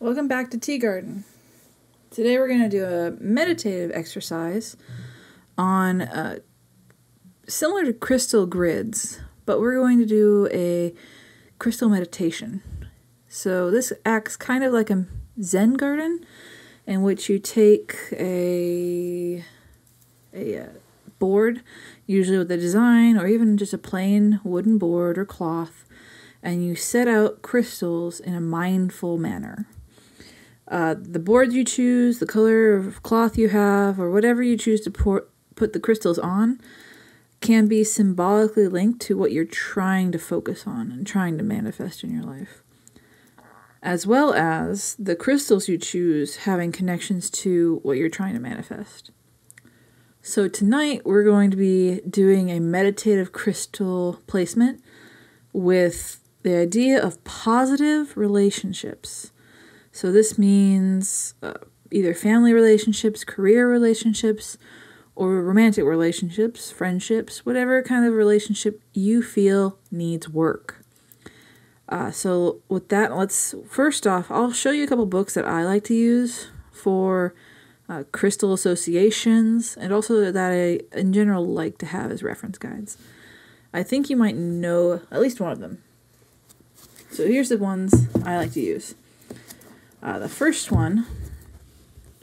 Welcome back to Tea Garden. Today we're going to do a meditative exercise on similar to crystal grids, but we're going to do a crystal meditation. So this acts kind of like a Zen garden in which you take a board, usually with a design or even just a plain wooden board or cloth, and you set out crystals in a mindful manner. The board you choose, the color of cloth you have, or whatever you choose to put the crystals on can be symbolically linked to what you're trying to focus on and trying to manifest in your life. As well as the crystals you choose having connections to what you're trying to manifest. So tonight we're going to be doing a meditative crystal placement with the idea of positive relationships. So this means either family relationships, career relationships, or romantic relationships, friendships, whatever kind of relationship you feel needs work. So with that, first off, I'll show you a couple books that I like to use for crystal associations, and also that I, in general, like to have as reference guides. I think you might know at least one of them. So here's the ones I like to use. The first one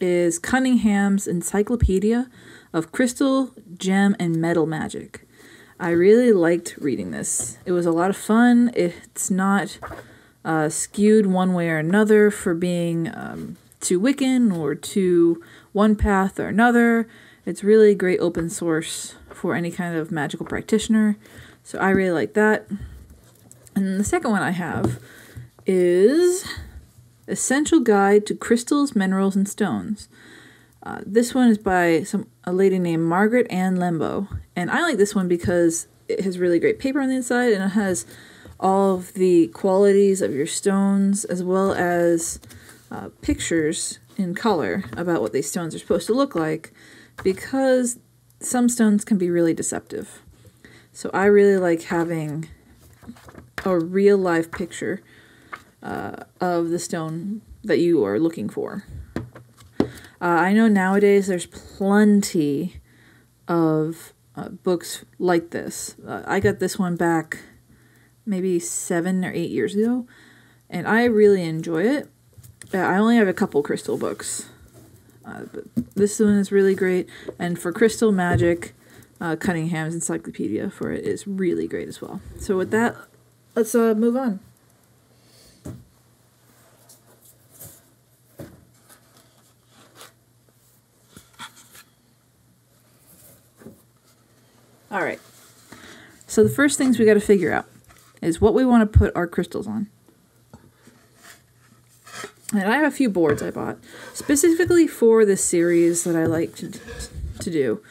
is Cunningham's Encyclopedia of Crystal, Gem, and Metal Magic. I really liked reading this. It was a lot of fun. It's not skewed one way or another for being too Wiccan or too one path or another. It's really great open source for any kind of magical practitioner. So I really like that. And the second one I have is Essential Guide to Crystals, Minerals, and Stones. This one is by a lady named Margaret Ann Lembo. And I like this one because it has really great paper on the inside, and it has all of the qualities of your stones, as well as pictures in color about what these stones are supposed to look like, because some stones can be really deceptive. So I really like having a real life picture of the stone that you are looking for. I know nowadays there's plenty of books like this. I got this one back maybe 7 or 8 years ago, and I really enjoy it. I only have a couple crystal books, but this one is really great. And for crystal magic, Cunningham's Encyclopedia for it is really great as well. So with that, let's move on. All right, so the first things we got to figure out is what we want to put our crystals on. And I have a few boards I bought specifically for this series that I like to do.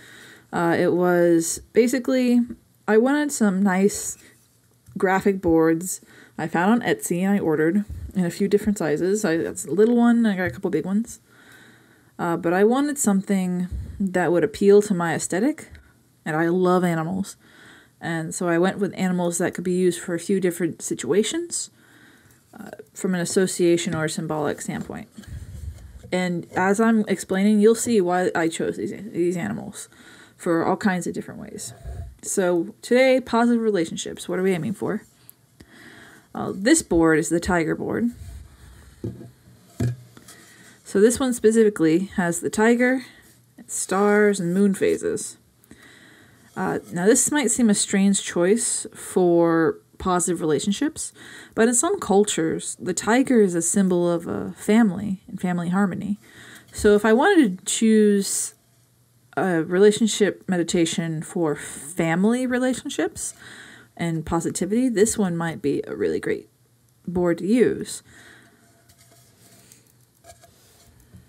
It was basically, I wanted some nice graphic boards I found on Etsy, and I ordered in a few different sizes. That's a little one, and I got a couple big ones. But I wanted something that would appeal to my aesthetic. And I love animals. And so I went with animals that could be used for a few different situations from an association or symbolic standpoint. And as I'm explaining, you'll see why I chose these animals for all kinds of different ways. So today, positive relationships. What are we aiming for? This board is the tiger board. So this one specifically has the tiger, stars, and moon phases. Now this might seem a strange choice for positive relationships, but in some cultures, the tiger is a symbol of a family and family harmony. So if I wanted to choose a relationship meditation for family relationships and positivity, this one might be a really great board to use.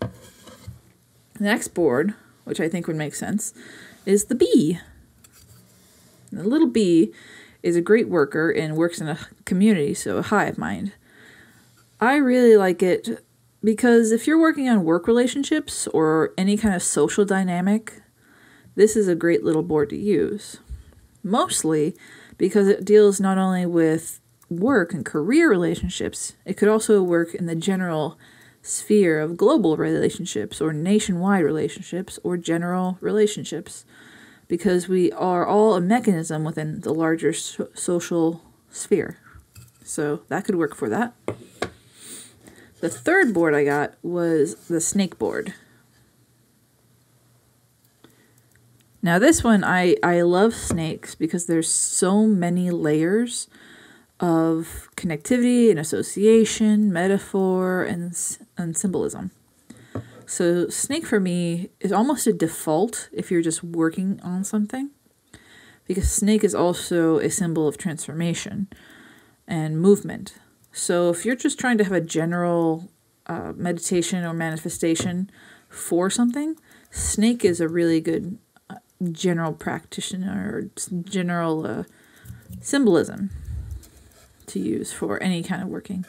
The next board, which I think would make sense, is the bee. The little bee is a great worker and works in a community, so a hive mind. I really like it because if you're working on work relationships or any kind of social dynamic, this is a great little board to use. Mostly because it deals not only with work and career relationships, it could also work in the general sphere of global relationships or nationwide relationships or general relationships, because we are all a mechanism within the larger social sphere. So that could work for that. The third board I got was the snake board. Now this one, I love snakes because there's so many layers of connectivity and association, metaphor, and symbolism. So snake for me is almost a default if you're just working on something, because snake is also a symbol of transformation and movement. So if you're just trying to have a general meditation or manifestation for something, snake is a really good general practitioner or general symbolism to use for any kind of working.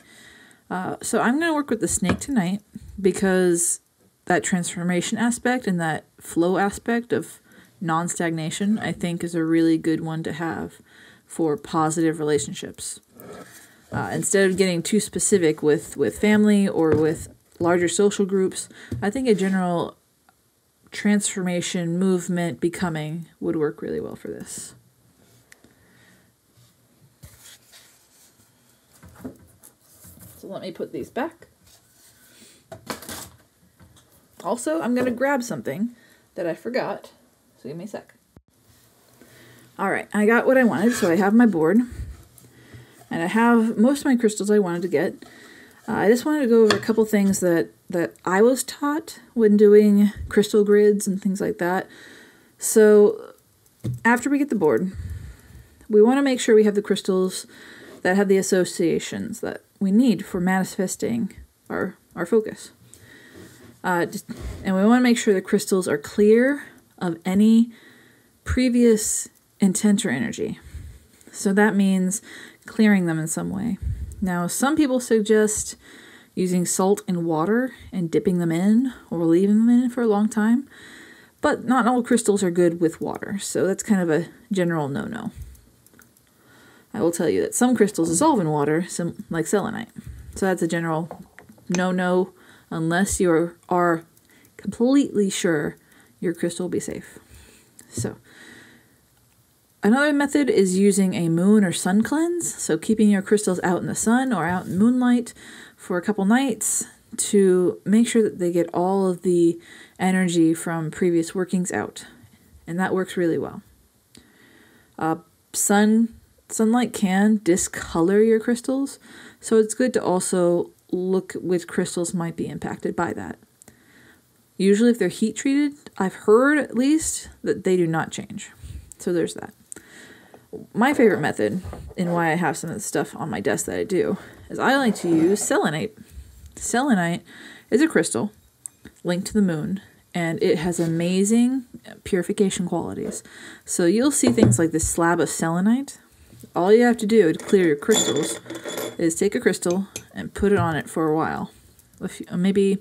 So I'm going to work with the snake tonight because that transformation aspect and that flow aspect of non-stagnation, I think, is a really good one to have for positive relationships. Instead of getting too specific with family or with larger social groups, I think a general transformation, movement, becoming would work really well for this. So let me put these back. Also, I'm going to grab something that I forgot, so give me a sec. Alright, I got what I wanted, so I have my board, and I have most of my crystals I wanted to get. I just wanted to go over a couple things that I was taught when doing crystal grids and things like that. So, after we get the board, we want to make sure we have the crystals that have the associations that we need for manifesting our focus. And we want to make sure the crystals are clear of any previous intent or energy. So that means clearing them in some way. Now, some people suggest using salt and water and dipping them in or leaving them in for a long time, but not all crystals are good with water, so that's kind of a general no-no. I will tell you that some crystals dissolve in water, like selenite, so that's a general no-no unless you are completely sure your crystal will be safe. So, another method is using a moon or sun cleanse, so keeping your crystals out in the sun or out in moonlight for a couple nights to make sure that they get all of the energy from previous workings out, and that works really well. Sunlight can discolor your crystals, so it's good to also look which crystals might be impacted by that. Usually if they're heat treated, I've heard at least that they do not change. So there's that. My favorite method, and why I have some of the stuff on my desk that I do, is I like to use selenite. Selenite is a crystal linked to the moon, and it has amazing purification qualities. So you'll see things like this slab of selenite. All you have to do to clear your crystals is take a crystal and put it on it for a while. Maybe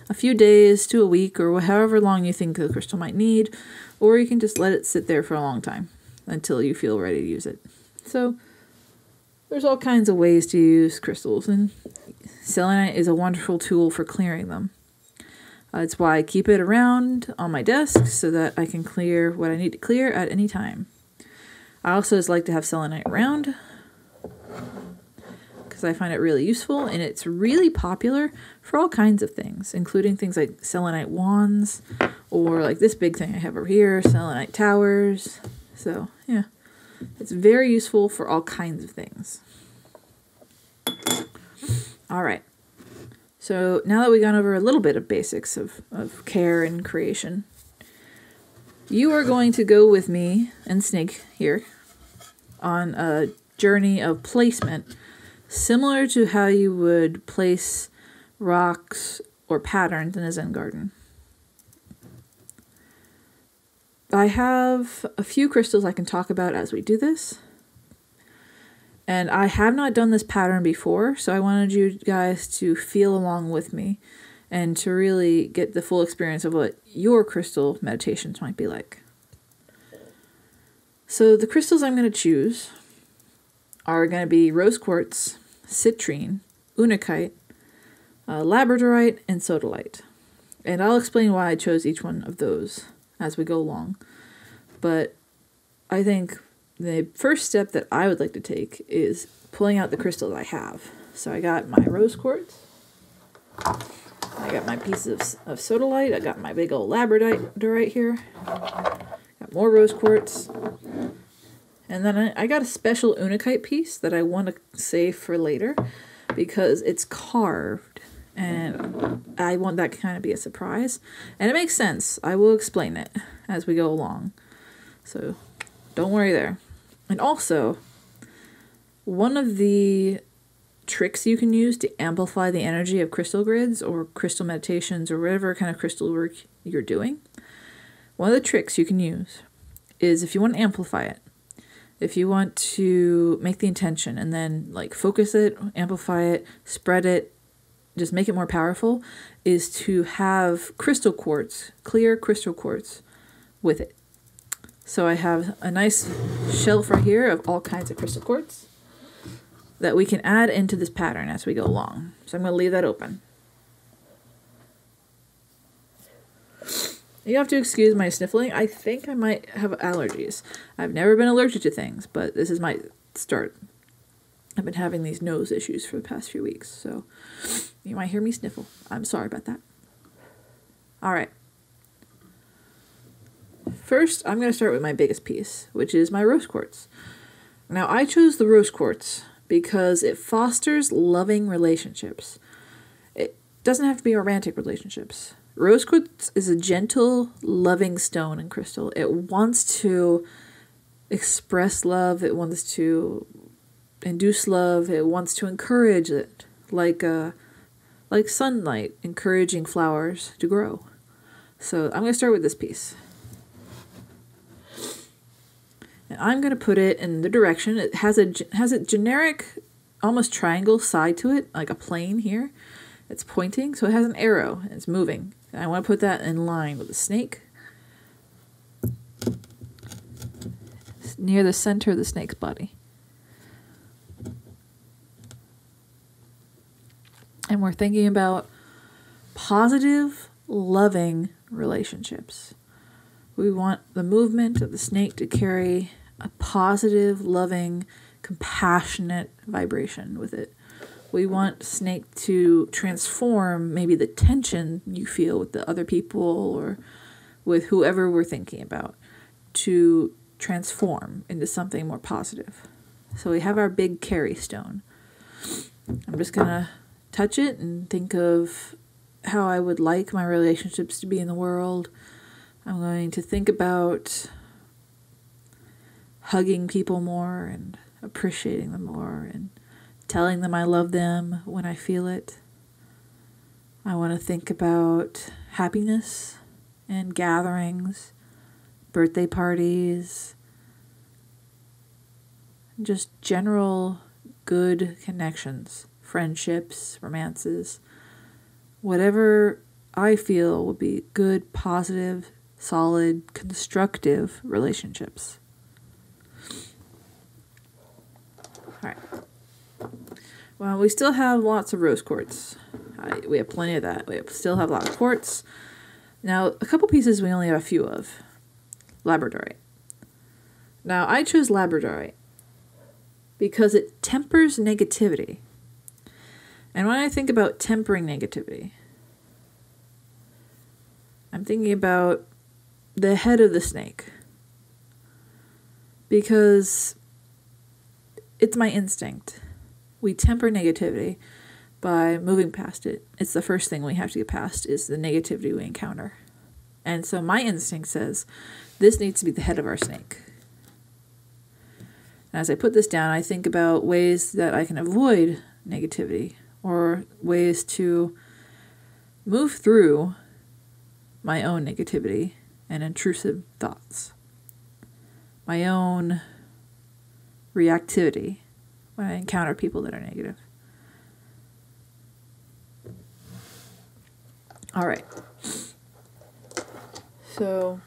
a few days to a week or however long you think the crystal might need, or you can just let it sit there for a long time until you feel ready to use it. So there's all kinds of ways to use crystals, and selenite is a wonderful tool for clearing them. It's why I keep it around on my desk so that I can clear what I need to clear at any time. I also just like to have selenite around because I find it really useful, and it's really popular for all kinds of things, including things like selenite wands, or like this big thing I have over here, selenite towers. So, yeah, it's very useful for all kinds of things. All right. So now that we've gone over a little bit of basics of care and creation, you are going to go with me and Snake here on a journey of placement, similar to how you would place rocks or patterns in a Zen garden. I have a few crystals I can talk about as we do this. And I have not done this pattern before, so I wanted you guys to feel along with me and to really get the full experience of what your crystal meditations might be like. So the crystals I'm going to choose are going to be rose quartz, citrine, unakite, labradorite, and sodalite. And I'll explain why I chose each one of those as we go along. But I think the first step that I would like to take is pulling out the crystal that I have. So I got my rose quartz. I got my pieces of sodalite. I got my big old labradorite here. Got more rose quartz. And then I got a special unakite piece that I want to save for later because it's carved. And I want that to kind of be a surprise. And it makes sense. I will explain it as we go along. So don't worry there. And also, one of the tricks you can use to amplify the energy of crystal grids or crystal meditations or whatever kind of crystal work you're doing, one of the tricks you can use is if you want to amplify it, if you want to make the intention and then like focus it, amplify it, spread it, just make it more powerful, is to have crystal quartz, clear crystal quartz with it. So I have a nice shelf right here of all kinds of crystal quartz that we can add into this pattern as we go along. So I'm going to leave that open. You have to excuse my sniffling. I think I might have allergies. I've never been allergic to things, but this is my start. I've been having these nose issues for the past few weeks, so you might hear me sniffle. I'm sorry about that. All right. First, I'm going to start with my biggest piece, which is my rose quartz. Now, I chose the rose quartz because it fosters loving relationships. It doesn't have to be romantic relationships. Rose quartz is a gentle, loving stone and crystal. It wants to express love. It wants to induce love. It wants to encourage it, like sunlight encouraging flowers to grow. So I'm going to start with this piece. And I'm going to put it in the direction. It has a generic, almost triangle side to it, like a plane here. It's pointing, so it has an arrow, and it's moving. And I want to put that in line with the snake. It's near the center of the snake's body. And we're thinking about positive, loving relationships. We want the movement of the snake to carry a positive, loving, compassionate vibration with it. We want snake to transform maybe the tension you feel with the other people or with whoever we're thinking about to transform into something more positive. So we have our big carry stone. I'm just going to touch it and think of how I would like my relationships to be in the world. I'm going to think about hugging people more and appreciating them more and telling them I love them when I feel it. I want to think about happiness and gatherings, birthday parties, just general good connections, friendships, romances, whatever I feel would be good, positive, solid, constructive relationships. All right. Well, we still have lots of rose quartz. We have plenty of that. We still have a lot of quartz. Now, a couple pieces we only have a few of. Labradorite. Now, I chose labradorite because it tempers negativity. And when I think about tempering negativity, I'm thinking about the head of the snake. Because it's my instinct. We temper negativity by moving past it. It's the first thing we have to get past is the negativity we encounter. And so my instinct says, this needs to be the head of our snake. And as I put this down, I think about ways that I can avoid negativity or ways to move through my own negativity and intrusive thoughts. My own reactivity when I encounter people that are negative. All right. So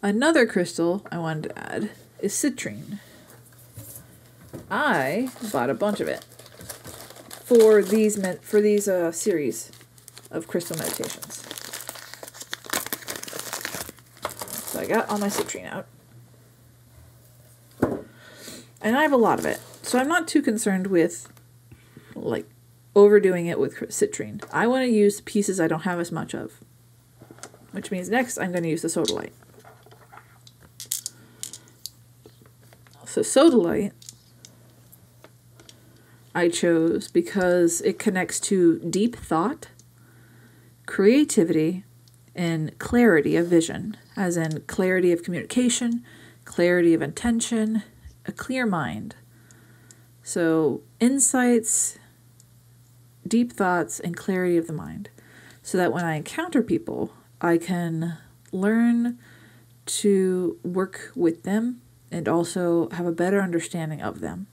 another crystal I wanted to add is citrine. I bought a bunch of it for these series of crystal meditations. So I got all my citrine out. And I have a lot of it. So I'm not too concerned with like overdoing it with citrine. I want to use pieces I don't have as much of. Which means next I'm going to use the sodalite. So sodalite I chose because it connects to deep thought, creativity, and clarity of vision, as in clarity of communication, clarity of intention, a clear mind. So insights, deep thoughts, and clarity of the mind. So that when I encounter people, I can learn to work with them and also have a better understanding of them.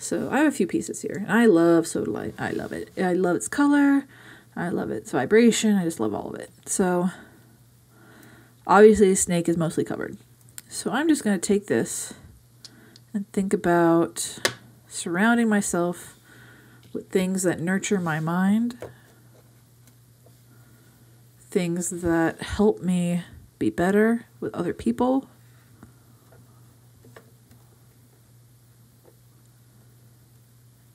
So I have a few pieces here. And I love sodalite. I love it. I love its color. I love its vibration. I just love all of it. So obviously snake is mostly covered. So I'm just going to take this and think about surrounding myself with things that nurture my mind, things that help me be better with other people,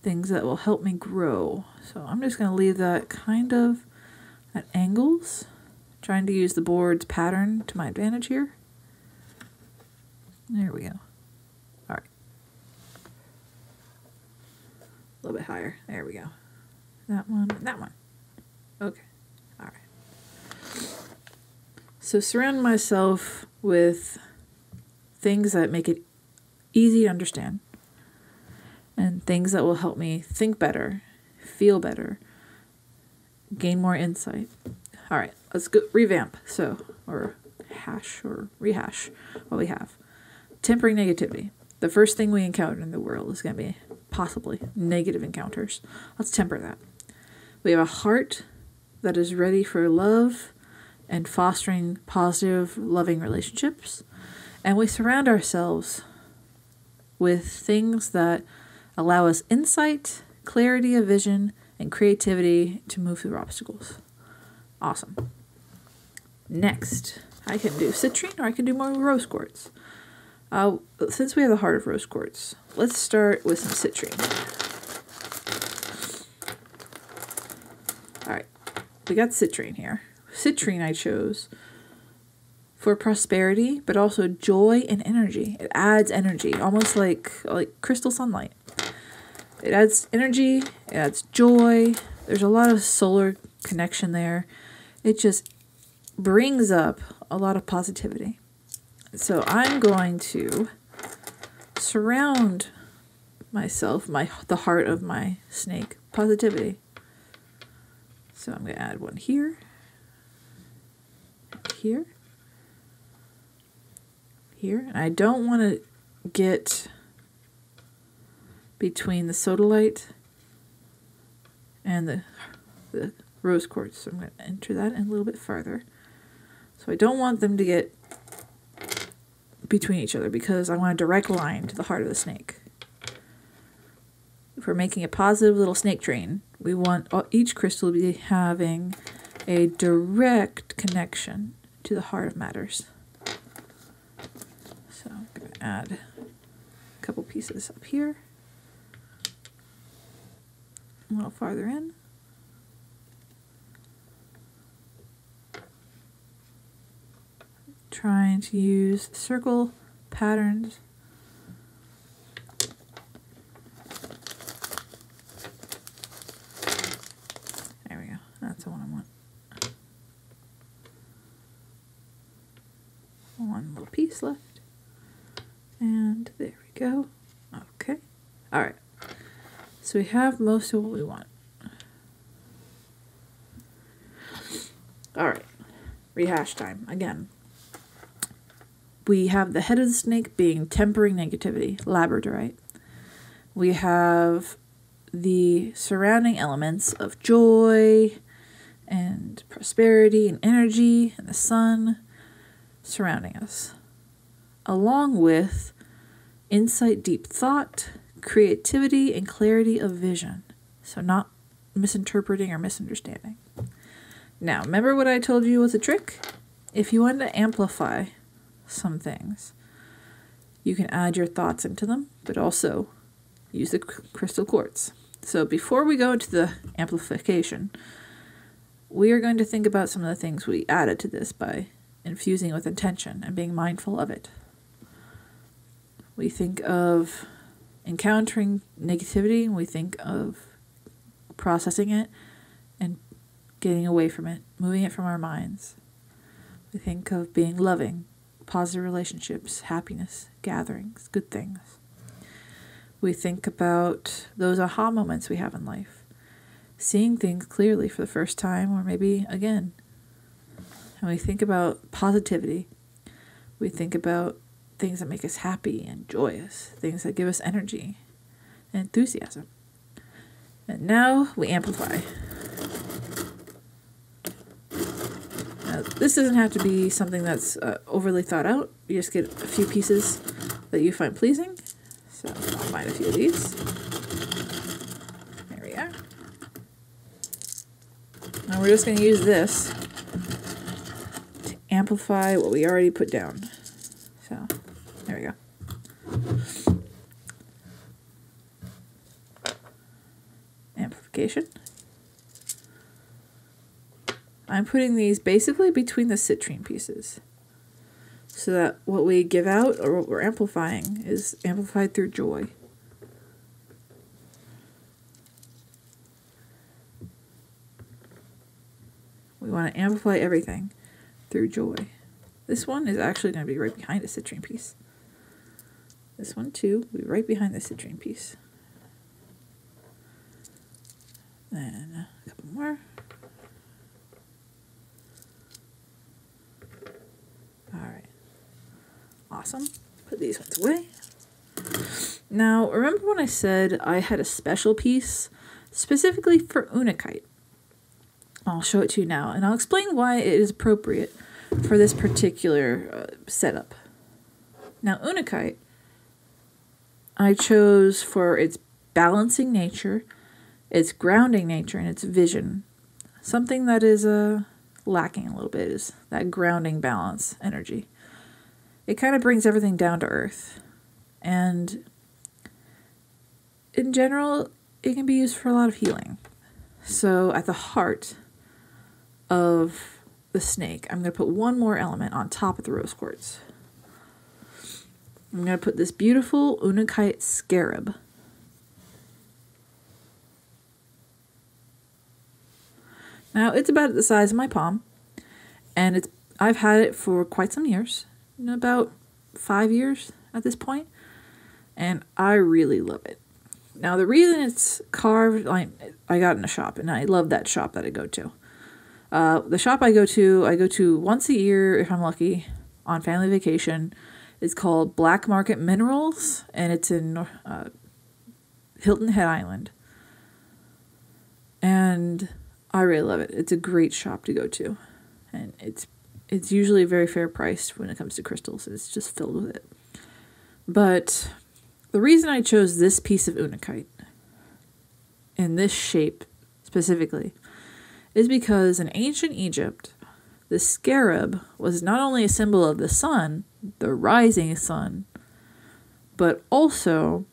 things that will help me grow. So I'm just going to leave that kind of at angles, trying to use the board's pattern to my advantage here. There we go. All right. A little bit higher. There we go. That one, that one. Okay. All right. So surround myself with things that make it easy to understand and things that will help me think better, feel better, gain more insight. All right, let's go revamp. So, or hash or rehash what we have. Tempering negativity. The first thing we encounter in the world is going to be possibly negative encounters. Let's temper that. We have a heart that is ready for love and fostering positive, loving relationships. And we surround ourselves with things that allow us insight, clarity of vision, and creativity to move through obstacles. Awesome. Next, I can do citrine or I can do more rose quartz. Since we have the heart of rose quartz, let's start with some citrine. All right, we got citrine here. Citrine I chose for prosperity, but also joy and energy. It adds energy, almost like crystal sunlight. It adds energy, it adds joy. There's a lot of solar connection there. It just brings up a lot of positivity. So I'm going to surround myself, the heart of my snake, positivity. So I'm going to add one here, here, here. And I don't want to get between the sodalite and the rose quartz. So I'm going to enter that in a little bit farther. So I don't want them to get between each other because I want a direct line to the heart of the snake. If we're making a positive little snake train, we want each crystal to be having a direct connection to the heart of matters. So I'm going to add a couple pieces up here. A little farther in. Trying to use circle patterns. There we go. That's the one I want. One little piece left. And there we go. Okay. All right. So we have most of what we want. All right. Rehash time again. We have the head of the snake being tempering negativity, labradorite. We have the surrounding elements of joy and prosperity and energy and the sun surrounding us, along with insight, deep thought, creativity, and clarity of vision. So not misinterpreting or misunderstanding. Now, remember what I told you was a trick? If you want to amplify some things, you can add your thoughts into them, but also use the crystal quartz. So before we go into the amplification, we are going to think about some of the things we added to this by infusing with intention and being mindful of it. We think of encountering negativity, we think of processing it and getting away from it, moving it from our minds. We think of being loving, positive relationships, happiness, gatherings, good things. We think about those aha moments we have in life, seeing things clearly for the first time or maybe again. And we think about positivity. We think about things that make us happy and joyous, things that give us energy and enthusiasm. And now we amplify. Now, this doesn't have to be something that's overly thought out. You just get a few pieces that you find pleasing. So I'll find a few of these. There we are. Now we're just going to use this to amplify what we already put down. So there we go. Amplification. I'm putting these basically between the citrine pieces so that what we give out or what we're amplifying is amplified through joy. We want to amplify everything through joy. This one is actually going to be right behind the citrine piece. This one too will be right behind the citrine piece. Then a couple more. Alright. Awesome. Put these ones away. Now, remember when I said I had a special piece specifically for unakite? I'll show it to you now, and I'll explain why it is appropriate for this particular setup. Now, unakite, I chose for its balancing nature, its grounding nature, and its vision. Something that is lacking a little bit is that grounding balance energy. It kind of brings everything down to earth. And in general, it can be used for a lot of healing. So at the heart of the snake, I'm going to put one more element on top of the rose quartz. I'm going to put this beautiful unakite scarab. Now, it's about the size of my palm, and I've had it for quite some years, about 5 years at this point, and I really love it. Now, the reason it's carved, I got in a shop, and I love that shop that I go to. The shop I go to once a year, if I'm lucky, on family vacation. It's called Black Market Minerals, and it's in Hilton Head Island. And I really love it. It's a great shop to go to. And it's usually very fair priced when it comes to crystals. It's just filled with it. But the reason I chose this piece of unakite in this shape specifically is because in ancient Egypt, the scarab was not only a symbol of the sun, the rising sun, but also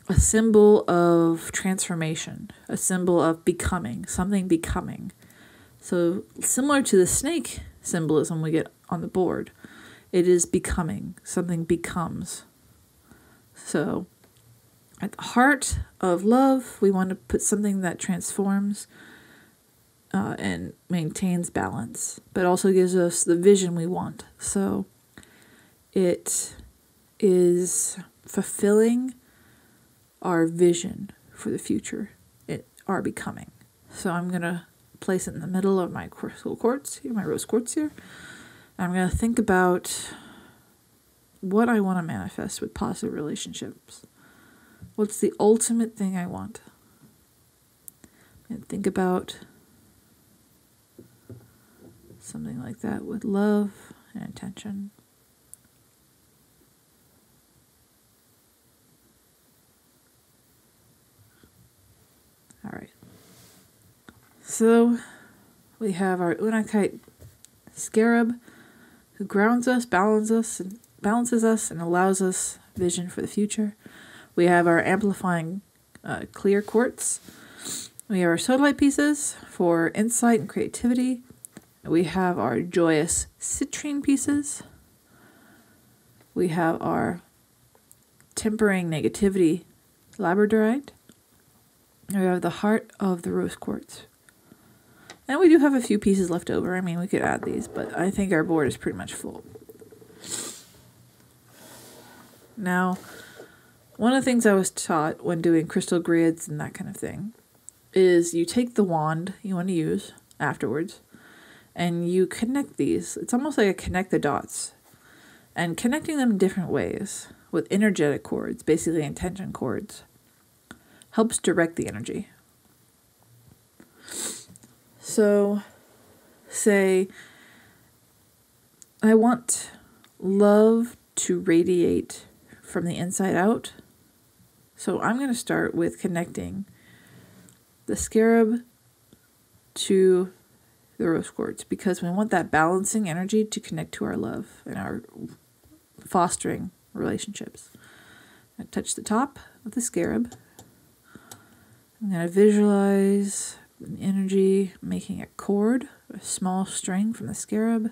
a symbol of transformation, a symbol of becoming, something becoming. So similar to the snake symbolism we get on the board, it is becoming, something becomes. So at the heart of love, we want to put something that transforms and maintains balance, but also gives us the vision we want. So it is fulfilling our vision for the future, our becoming. So I'm going to place it in the middle of my crystal quartz here, my rose quartz here. I'm going to think about what I want to manifest with positive relationships. What's the ultimate thing I want? And think about something like that with love and intention. All right. So we have our Unakite scarab, who grounds us, balances us, and allows us vision for the future. We have our amplifying clear quartz. We have our sodalite pieces for insight and creativity. We have our joyous citrine pieces. We have our tempering negativity labradorite. And we have the heart of the rose quartz. And we do have a few pieces left over. I mean, we could add these, but I think our board is pretty much full. Now, one of the things I was taught when doing crystal grids and that kind of thing is you take the wand you want to use afterwards and you connect these. It's almost like a connect the dots, and connecting them in different ways with energetic cords, basically intention cords, helps direct the energy. So, say, I want love to radiate from the inside out. So I'm going to start with connecting the scarab to the rose quartz, because we want that balancing energy to connect to our love and our fostering relationships. I touch the top of the scarab. I'm going to visualize the energy making a cord, a small string from the scarab.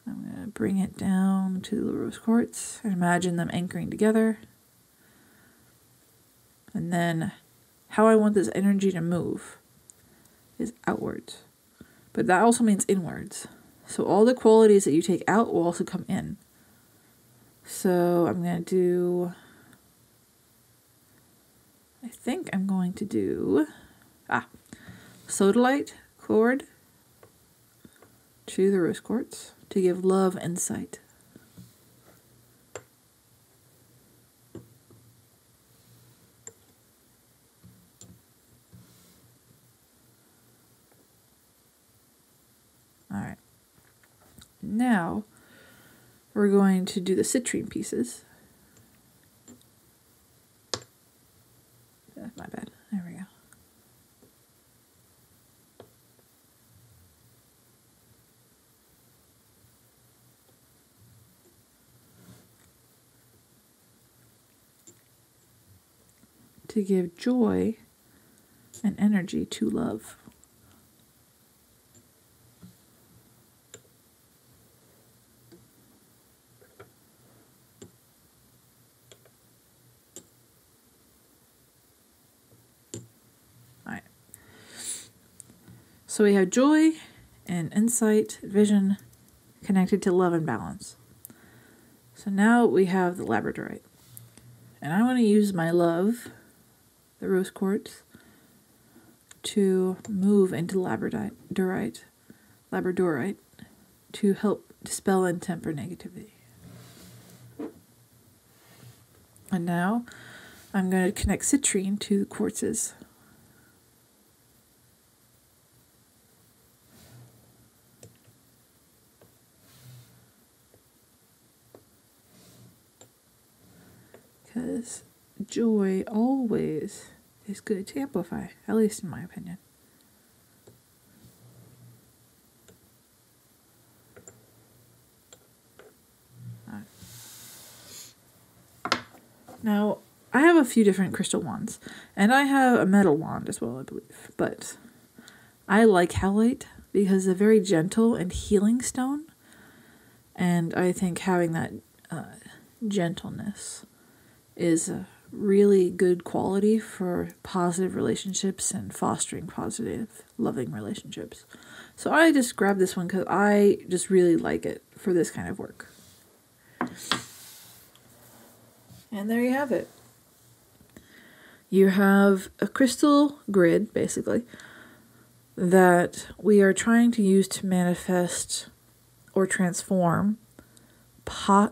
I'm going to bring it down to the rose quartz and imagine them anchoring together. And then how I want this energy to move is outwards. But that also means inwards. So all the qualities that you take out will also come in. So I'm going to do... I think I'm going to do sodalite cord to the rose quartz to give love insight. All right. Now we're going to do the citrine pieces. My bad. There we go. To give joy and energy to love. So we have joy and insight, vision, connected to love and balance. So now we have the labradorite. And I want to use my love, the rose quartz, to move into labradorite to help dispel and temper negativity. And now I'm going to connect citrine to the quartzes. Because joy always is good to amplify, at least in my opinion. Now, I have a few different crystal wands, and I have a metal wand as well, I believe. But I like howlite because it's a very gentle and healing stone, and I think having that gentleness is a really good quality for positive relationships and fostering positive, loving relationships. So I just grabbed this one because I just really like it for this kind of work. And there you have it. You have a crystal grid, basically, that we are trying to use to manifest or transform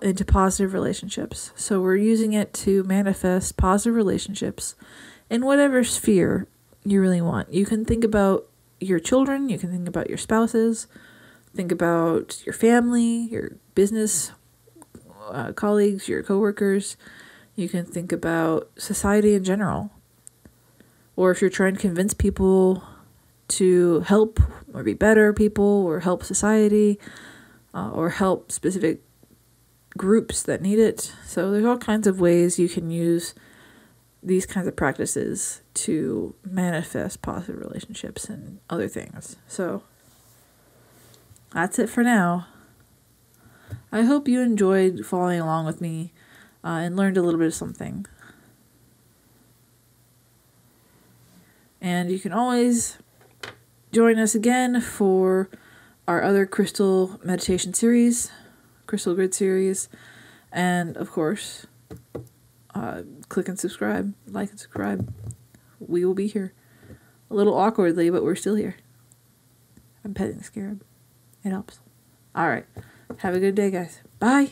into positive relationships. So we're using it to manifest positive relationships in whatever sphere you really want. You can think about your children, you can think about your spouses, think about your family, your business colleagues, your coworkers. You can think about society in general. or if you're trying to convince people to help or be better people or help society or help specific groups that need it. So there's all kinds of ways you can use these kinds of practices to manifest positive relationships and other things. So that's it for now. I hope you enjoyed following along with me and learned a little bit of something. And you can always join us again for our other crystal meditation series, crystal grid series, and of course, click and subscribe, like and subscribe. We will be here. A little awkwardly, but we're still here. I'm petting the scarab. It helps. All right. Have a good day, guys. Bye.